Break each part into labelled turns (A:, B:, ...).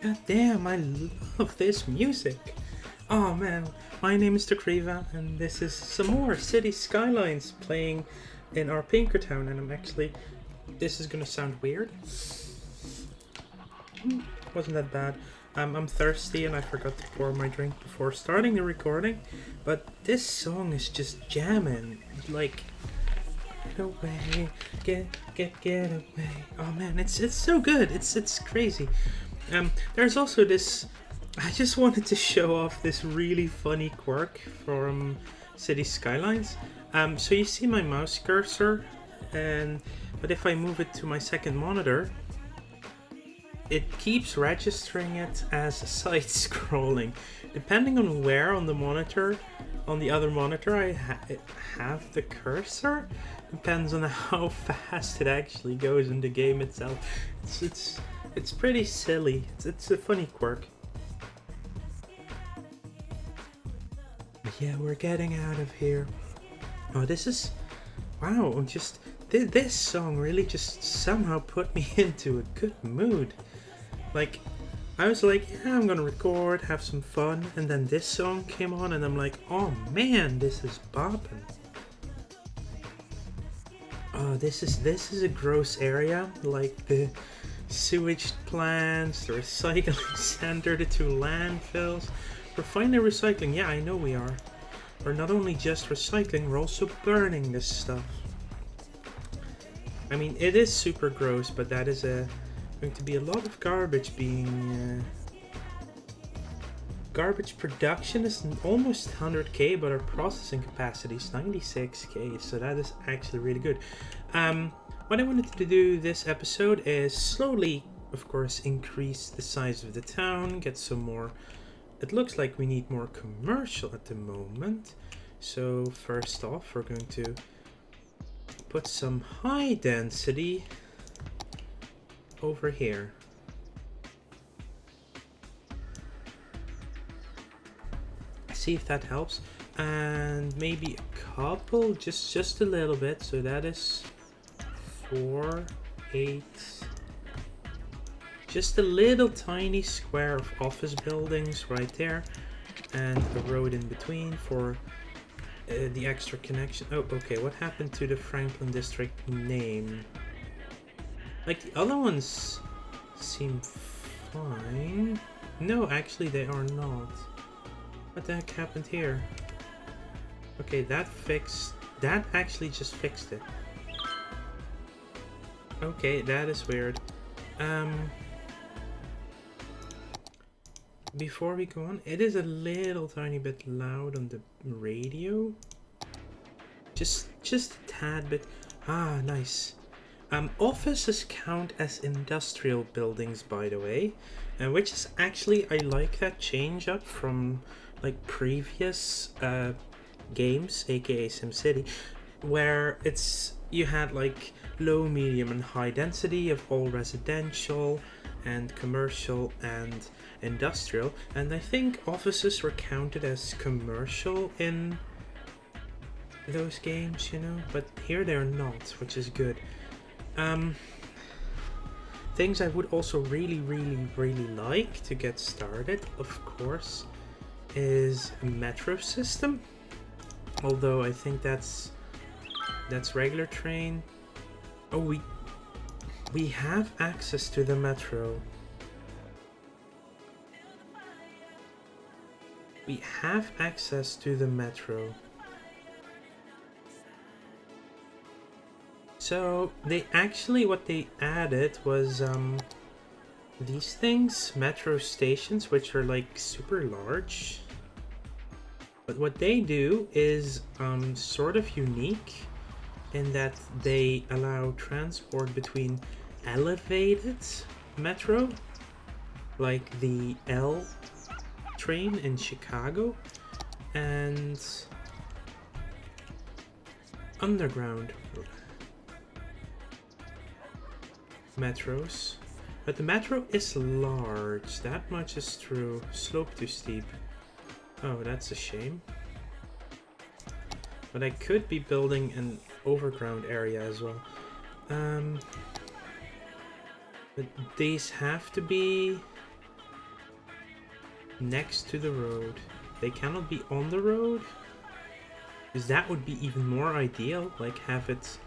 A: God damn, I love this music. Oh man, my name is Kriva, and this is some more City Skylines playing in our Pinkertown, and I'm actually... This is gonna sound weird. Wasn't that bad. I'm thirsty and I forgot to pour my drink before starting the recording, but this song is just jamming. Like, get away, get away. Oh man, it's so good. It's crazy. There's also this... I just wanted to show off this really funny quirk from City Skylines. So you see my mouse cursor, but if I move it to my second monitor, it keeps registering it as side-scrolling. Depending on where on the monitor, on the other monitor I have the cursor, depends on how fast it actually goes in the game itself. It's pretty silly. It's a funny quirk. But yeah, we're getting out of here. Oh, this is... Wow, just... This song really just somehow put me into a good mood. Like, I was like, yeah, I'm gonna record, have some fun, and then this song came on and I'm like, oh man, this is bopping. Oh, this is a gross area, like the sewage plants, the recycling center, the 2 landfills. We're finally recycling, yeah, I know we are. We're not only just recycling, we're also burning this stuff. I mean, it is super gross, but that is going to be a lot of garbage being... Garbage production is almost 100k, but our processing capacity is 96k, so that is actually really good. What I wanted to do this episode is slowly, of course, increase the size of the town, get some more... It looks like we need more commercial at the moment. So first off, we're going to put some high density over here. See if that helps. And maybe a couple, just a little bit. So that is 4, 8. Just a little tiny square of office buildings right there. And a road in between for the extra connection. Oh, okay, what happened to the Franklin District name? Like, the other ones seem fine. No, actually they are not. What the heck happened here? Okay, that actually just fixed it. Okay, that is weird. Before we go on, it is a little tiny bit loud on the radio. Just a tad bit. Ah, nice. Offices count as industrial buildings, by the way, which is actually, I like that change up from like previous games, aka SimCity, where you had like low, medium, and high density of all residential and commercial and industrial, and I think offices were counted as commercial in those games, you know, but here they're not, which is good. Things I would also really like to get started, of course, is a metro system, although I think that's regular train. Oh, we have access to the metro. We have access to the metro. So they actually, what they added was these things, metro stations, which are like super large. But what they do is sort of unique in that they allow transport between elevated metro, like the L train in Chicago, and underground metros. But the metro is large, that much is true. Slope too steep. Oh, that's a shame. But I could be building an overground area as well. But these have to be next to the road. They cannot be on the road, because that would be even more ideal, like have it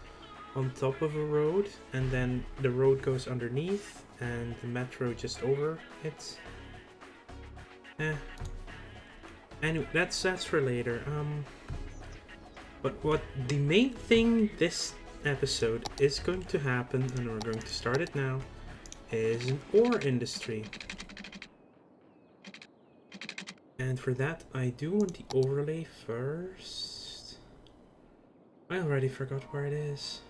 A: on top of a road and then the road goes underneath and the metro just over it. Anyway, that's for later. But what the main thing this episode is going to happen, and we're going to start it now, is an ore industry. And for that, I do want the overlay first. I already forgot where it is.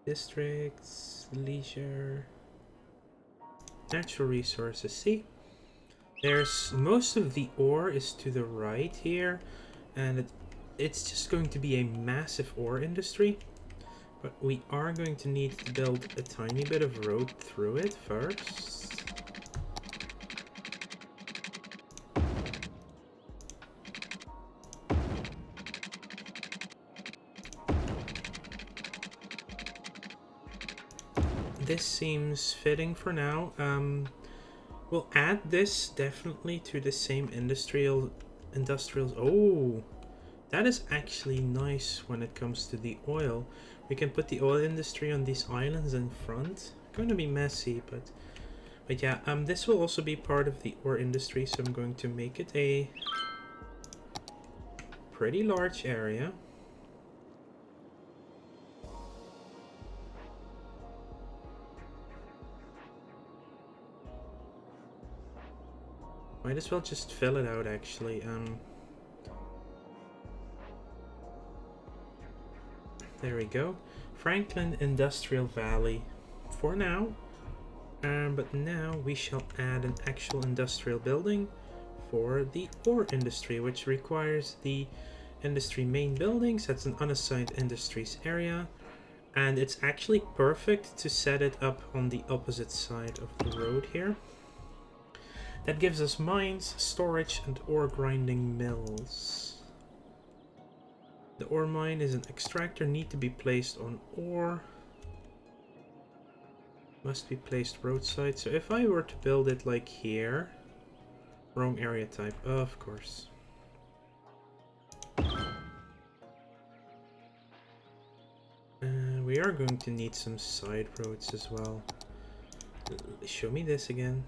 A: Districts, leisure, natural resources. See, there's most of the ore is to the right here, and it's just going to be a massive ore industry. But we are going to need to build a tiny bit of road through it first. This seems fitting for now. We'll add this definitely to the same industrials. Oh, that is actually nice when it comes to the oil. We can put the oil industry on these islands in front. Going to be messy, but yeah. This will also be part of the ore industry, so I'm going to make it a pretty large area. Might as well just fill it out, actually. There we go. Franklin Industrial Valley for now. But now we shall add an actual industrial building for the ore industry, which requires the industry main buildings. That's an unassigned industries area. And it's actually perfect to set it up on the opposite side of the road here. That gives us mines, storage, and ore grinding mills. The ore mine is an extractor, need to be placed on ore. Must be placed roadside. So if I were to build it like here... Wrong area type, of course. We are going to need some side roads as well. Show me this again.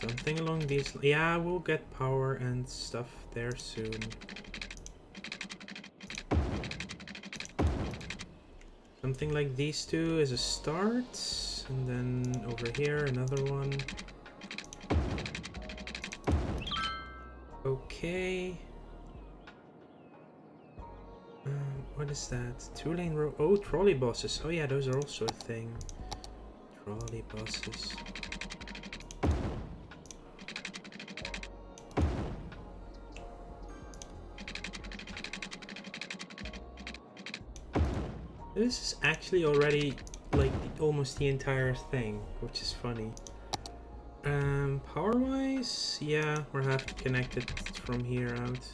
A: Something along these... Yeah, we'll get power and stuff there soon. Something like these two is a start. And then over here, another one. Okay. What is that? 2-lane road. Oh, trolley buses. Oh yeah, those are also a thing. Trolley buses. This is actually already like almost the entire thing, which is funny. Power-wise, yeah, we'll have to connect it from here out.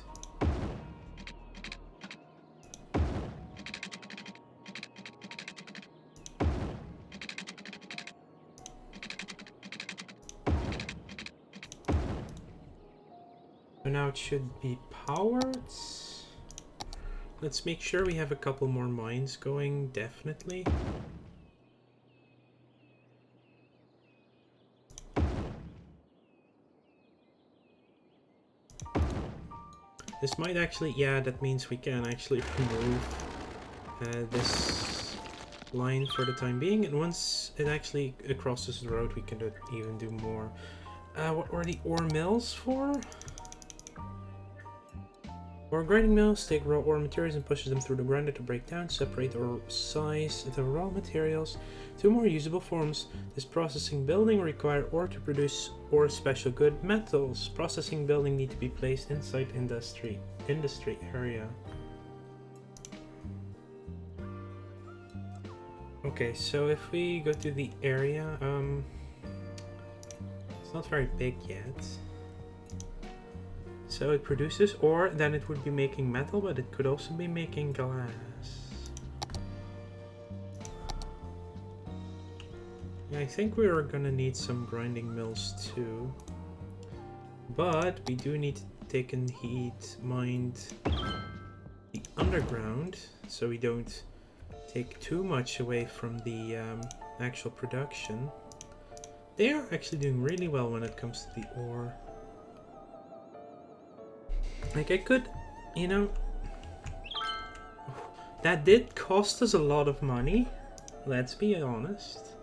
A: So now it should be powered. Let's make sure we have a couple more mines going, definitely. This might actually, yeah, that means we can actually remove this line for the time being. And once it actually crosses the road, we can even do more. What were the ore mills for? Ore grinding mills take raw ore materials and pushes them through the grinder to break down, separate or size the raw materials to more usable forms. This processing building requires ore to produce ore special good metals. Processing building need to be placed inside industry area. Okay, so if we go to the area, it's not very big yet. So it produces ore, then it would be making metal, but it could also be making glass. I think we are gonna need some grinding mills too. But we do need to take in mind the underground, so we don't take too much away from the actual production. They are actually doing really well when it comes to the ore. Like, I could, you know, that did cost us a lot of money, let's be honest.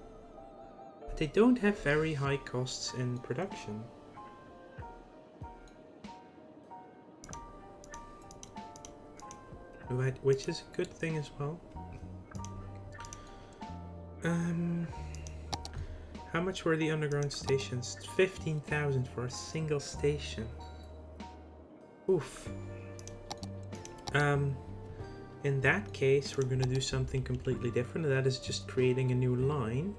A: But they don't have very high costs in production. Which is a good thing as well. How much were the underground stations? 15,000 for a single station. Oof. In that case, we're gonna do something completely different, and that is just creating a new line.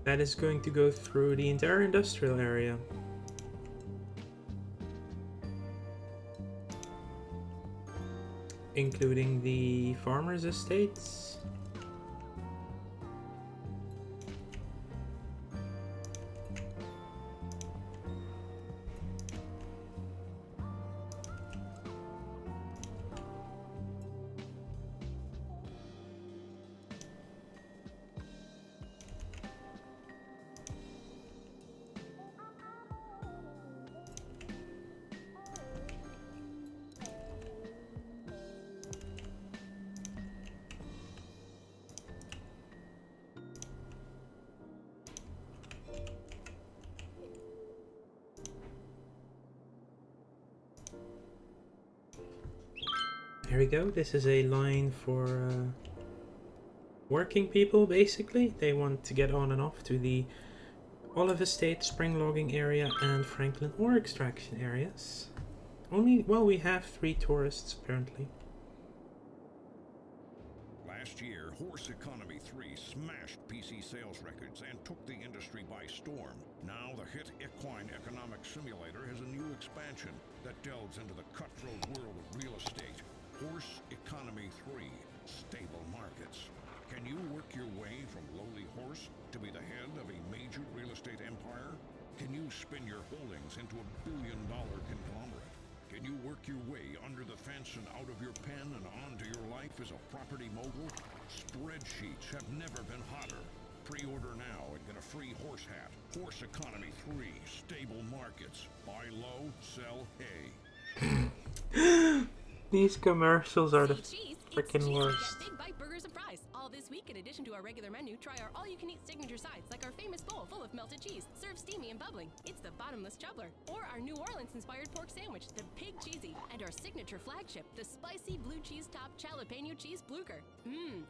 A: That is going to go through the entire industrial area. Including the farmers' estates. There we go. This is a line for working people, basically. They want to get on and off to the Olive Estate, Spring Logging area, and Franklin ore extraction areas. Well, we have 3 tourists, apparently.
B: Last year, Horse Economy 3 smashed PC sales records and took the industry by storm. Now, the hit equine economic simulator has a new expansion that delves into the cutthroat world of real estate. Horse Economy 3, Stable Markets. Can you work your way from lowly horse to be the head of a major real estate empire? Can you spin your holdings into a billion-dollar conglomerate? Can you work your way under the fence and out of your pen and onto your life as a property mogul? Spreadsheets have never been hotter. Pre-order now and get a free horse hat. Horse Economy 3, Stable Markets. Buy low, sell hay.
A: These commercials are the freaking worst.
C: Big Bite Burger surprise! All this week, in addition to our regular menu, try our all-you-can-eat signature sides, like our famous bowl full of melted cheese, served steamy and bubbling. It's the bottomless chubbler, or our New Orleans-inspired pork sandwich, the Pig Cheesy, and our signature flagship, the spicy blue cheese topped jalapeno cheese blucher.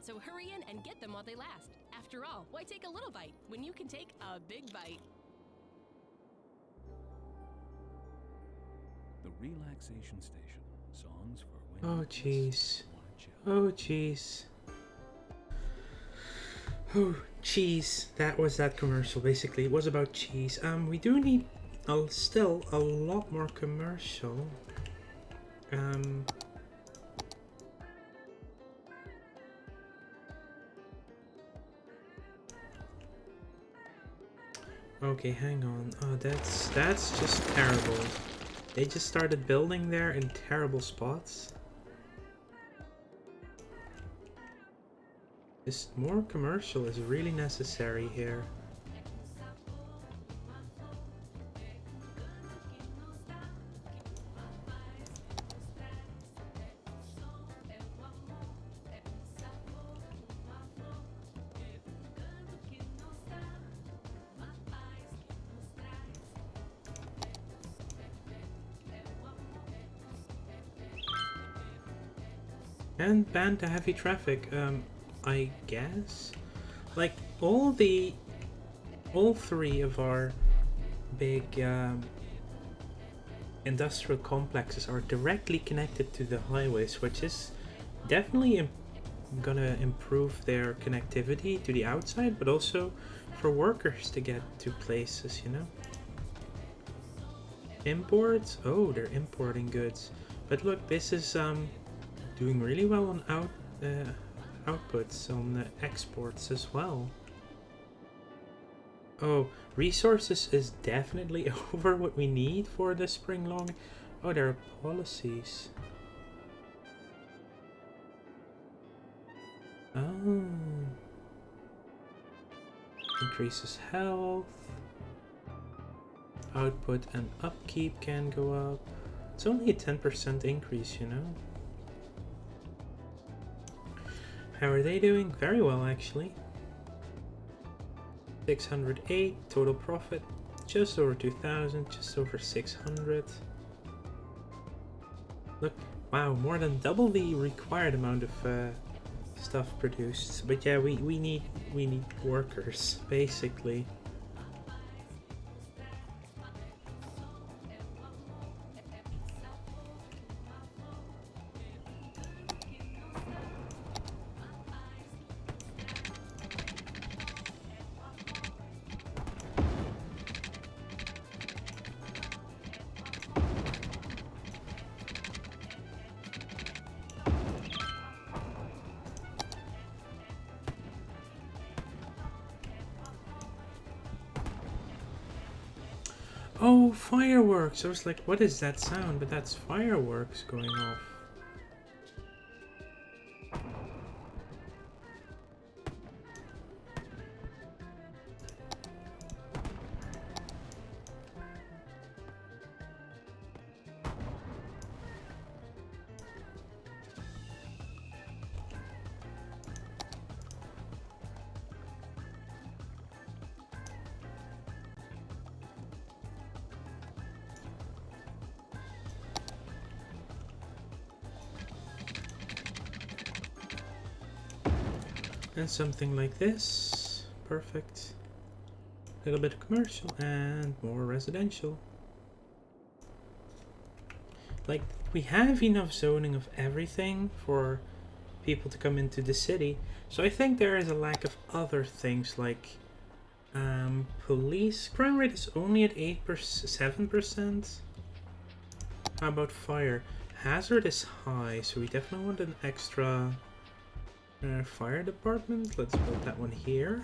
C: So hurry in and get them while they last. After all, why take a little bite when you can take a big bite?
D: The relaxation station. Songs for
A: Oh jeez. Oh jeez. Oh cheese. That was that commercial basically. It was about cheese. We do need still a lot more commercial. Okay, hang on. Oh, that's just terrible. They just started building there in terrible spots. This more commercial is really necessary here. And ban to heavy traffic, I guess? Like, all 3 of our big industrial complexes are directly connected to the highways, which is definitely gonna improve their connectivity to the outside, but also for workers to get to places, you know? Imports? Oh, they're importing goods. But look, this is doing really well on outputs, on exports as well. Oh, resources is definitely over what we need for the spring long. Oh, there are policies. Oh. Increases health. Output and upkeep can go up. It's only a 10% increase, you know. How are they doing? Very well, actually. 608 total profit, just over 2,000, just over 600. Look, wow, more than double the required amount of stuff produced. But yeah, we need workers basically. Oh, fireworks! I was like, what is that sound? But that's fireworks going off. And something like this. Perfect. A little bit of commercial and more residential. Like, we have enough zoning of everything for people to come into the city. So I think there is a lack of other things like police. Crime rate is only at 7%. How about fire? Hazard is high, so we definitely want an extra fire department. Let's put that one here.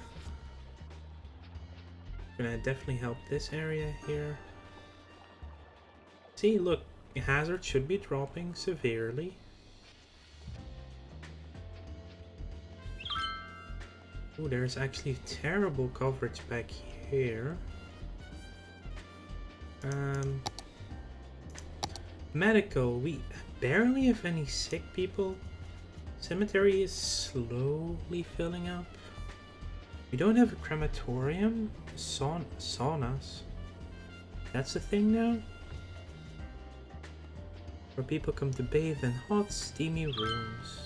A: Gonna definitely help this area here. See, look, hazard should be dropping severely. Oh, there's actually terrible coverage back here. Medical, we barely have any sick people. Cemetery is slowly filling up. We don't have a crematorium. Saunas. That's the thing now? Where people come to bathe in hot, steamy rooms.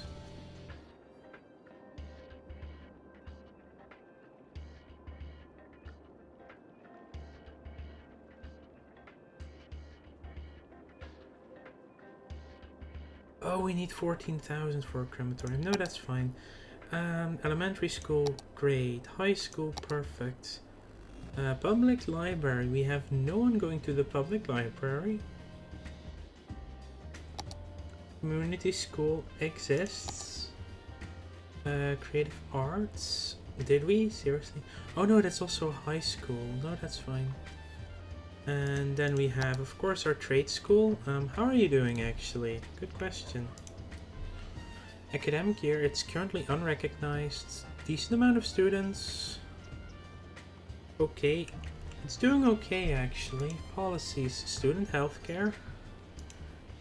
A: Oh, we need 14,000 for a crematorium. No, that's fine. Elementary school, great. High school, perfect. Public library. We have no one going to the public library. Community school exists. Creative arts. Did we? Seriously? Oh no, that's also high school. No, that's fine. And then we have, of course, our trade school. How are you doing, actually? Good question. Academic year, it's currently unrecognized. Decent amount of students. Okay. It's doing okay, actually. Policies. Student healthcare.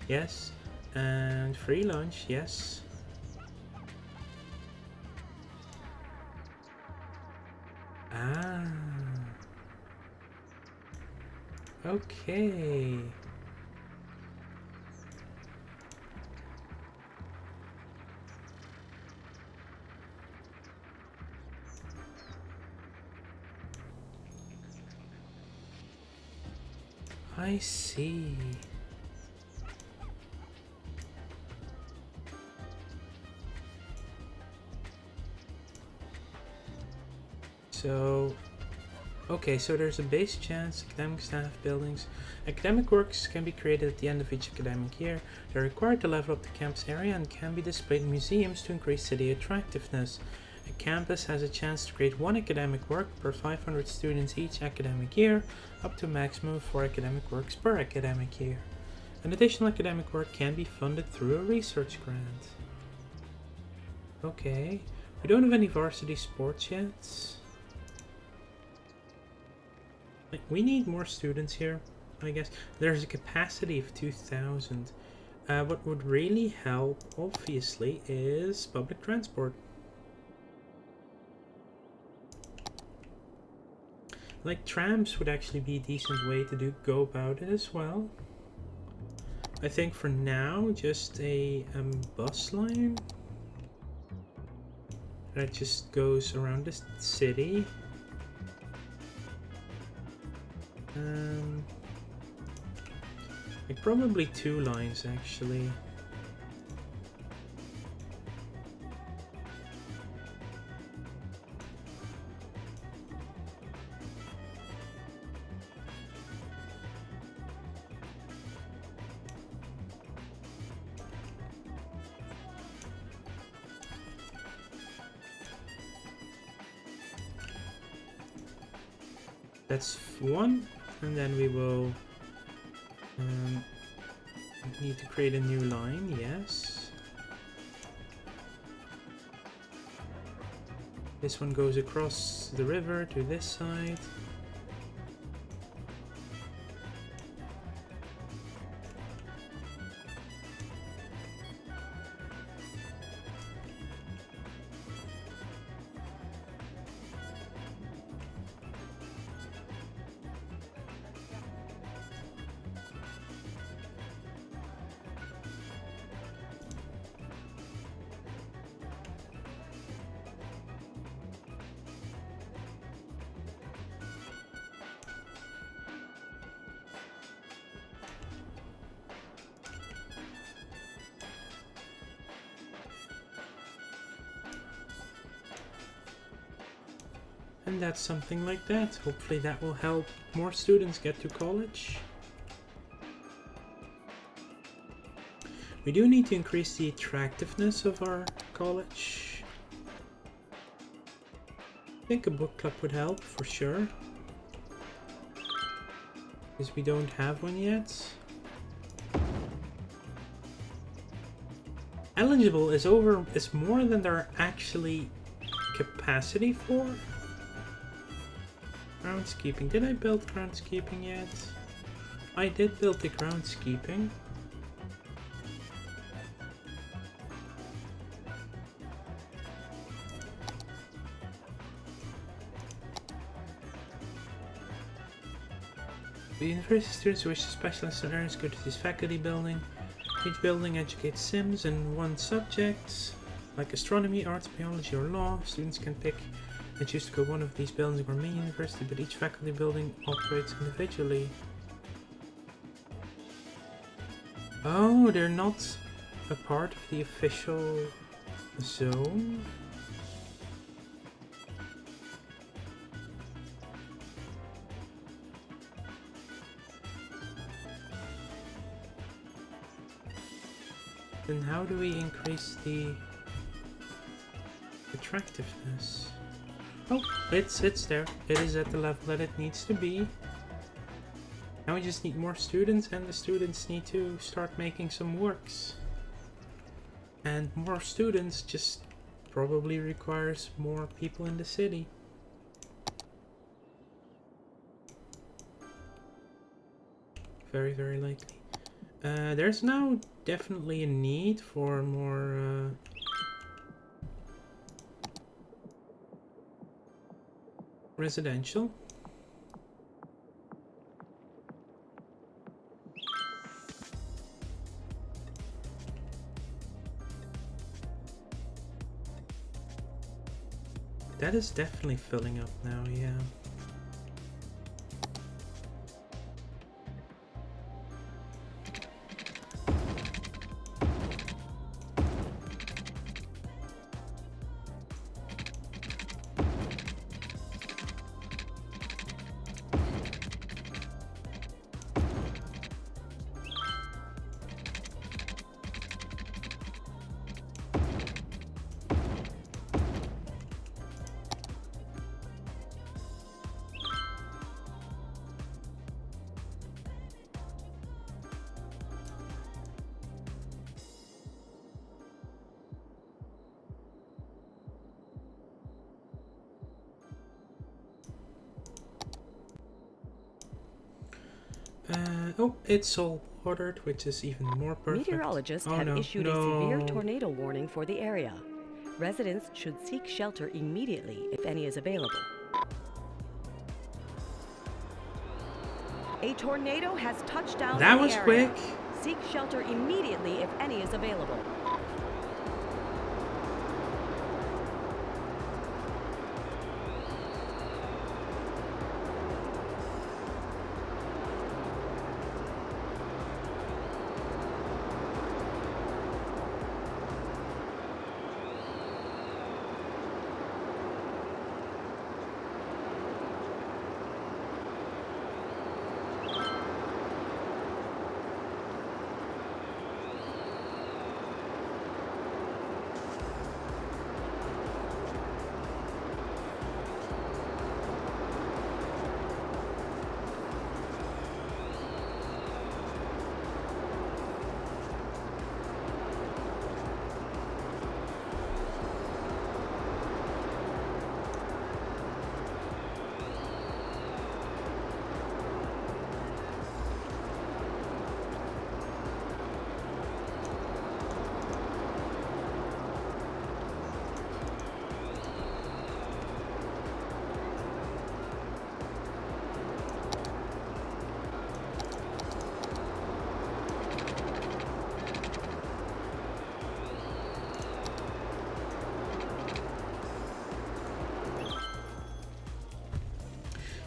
A: Yes. And free lunch. Yes. Ah. Okay. I see. So Okay, so there's a base chance, academic staff, buildings. Academic works can be created at the end of each academic year. They're required to level up the campus area and can be displayed in museums to increase city attractiveness. A campus has a chance to create 1 academic work per 500 students each academic year, up to a maximum of 4 academic works per academic year. An additional academic work can be funded through a research grant. Okay, we don't have any varsity sports yet. We need more students here, I guess. There's a capacity of 2,000. What would really help, obviously, is public transport. Like, trams would actually be a decent way to go about it as well. I think for now, just a bus line that just goes around the city. Like probably 2 lines actually. That's 1, and then we will need to create a new line, yes. This one goes across the river to this side. And that's something like that. Hopefully that will help more students get to college. We do need to increase the attractiveness of our college. I think a book club would help for sure, because we don't have one yet. Eligible is more than there are actually capacity for. Groundskeeping. Did I build groundskeeping yet? I did build the groundskeeping. The university students who wish to specialize in areas go to this faculty building. Each building educates Sims in 1 subject, like astronomy, arts, biology, or law. Students can pick and choose to go one of these buildings or main university, but each faculty building operates individually. Oh, they're not a part of the official zone? Then how do we increase the attractiveness? Oh, it's there. It is at the level that it needs to be. Now we just need more students, and the students need to start making some works. And more students just probably requires more people in the city. Very, very likely. There's now definitely a need for more residential. That is definitely filling up now, yeah. Oh, it's all watered, which is even more perfect.
E: Meteorologists
A: Oh,
E: have
A: no.
E: issued a severe tornado warning for the area. Residents should seek shelter immediately if any is available. A tornado has touched down
A: That
E: in the
A: was
E: area.
A: quick.
E: Seek shelter immediately if any is available.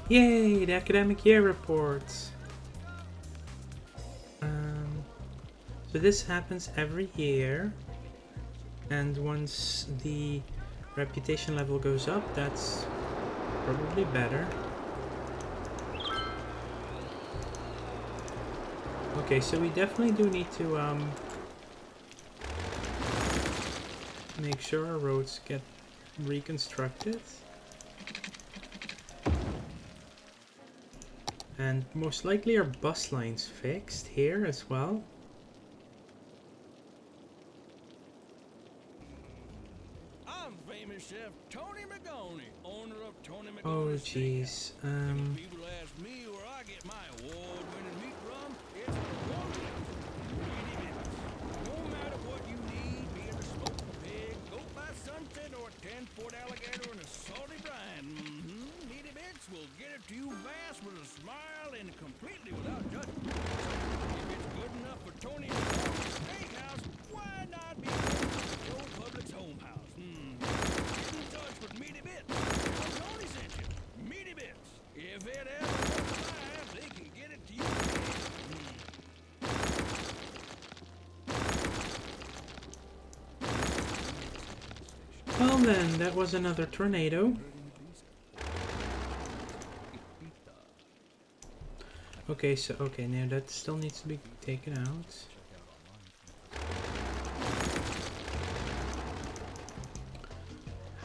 A: Yay, the academic year reports. So this happens every year, and once the reputation level goes up, that's probably better. Okay, so we definitely do need to make sure our roads get reconstructed. And most likely our bus lines fixed here as well.
F: I'm famous chef Tony McGoney, owner of Tony McGoney.
A: Oh jeez.
F: If people ask me where I get my award-winning meat from, it's the one meaty bits. No matter what you need, be it a smoked pig, goat by sunset, or a 10-foot alligator in a salty brine, meaty bits will get it to you fast with a smile and completely without judgment. If it's good enough for Tony McGoney's steakhouse, why not be good enough for Joe Public's home house? Get in touch with Meaty Bits. Tell Tony sent you. Meaty Bits. If it ever runs alive, they can get it to you.
A: Well then, that was another tornado. Okay, so now that still needs to be taken out.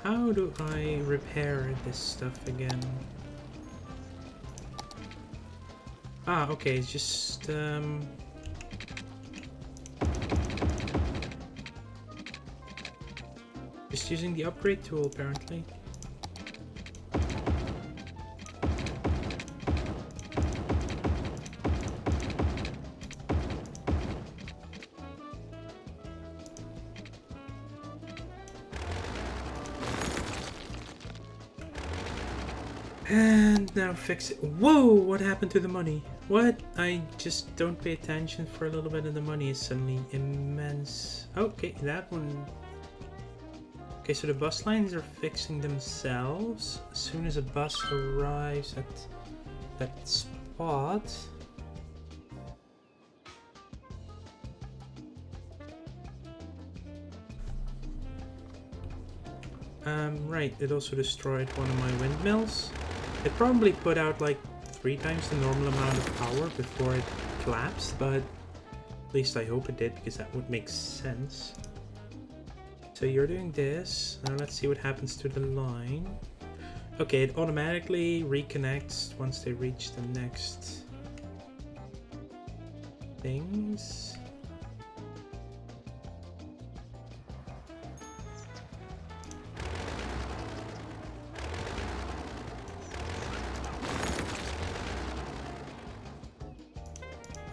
A: How do I repair this stuff again? Ah, okay, it's just using the upgrade tool apparently. And now fix it. Whoa, what happened to the money? What? I just don't pay attention for a little bit and the money is suddenly immense. Okay, that one. Okay, so the bus lines are fixing themselves. As soon as a bus arrives at that spot. Right, it also destroyed one of my windmills. It probably put out like 3 times the normal amount of power before it collapsed, but at least I hope it did, because that would make sense. So you're doing this. Now let's see what happens to the line. Okay, it automatically reconnects once they reach the next things.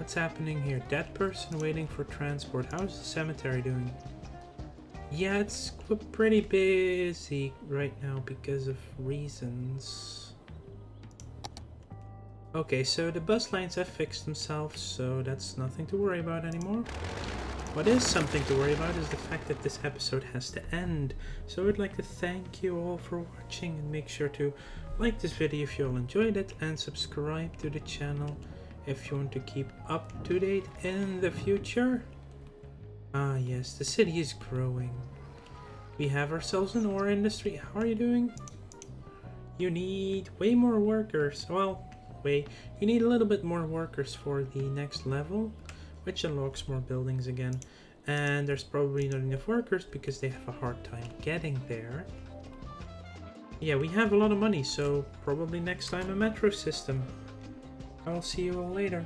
A: What's happening here? Dead person waiting for transport. How's the cemetery doing? Yeah, it's pretty busy right now because of reasons. Okay, so the bus lines have fixed themselves, so that's nothing to worry about anymore. What is something to worry about is the fact that this episode has to end. So I'd like to thank you all for watching, and make sure to like this video if you all enjoyed it, and subscribe to the channel if you want to keep up to date in the future. Ah yes, the city is growing. We have ourselves an ore industry. How are you doing? You need way more workers. Well, you need a little bit more workers for the next level, which unlocks more buildings again. And there's probably not enough workers because they have a hard time getting there. Yeah, we have a lot of money, so probably next time a metro system. I'll see you all later.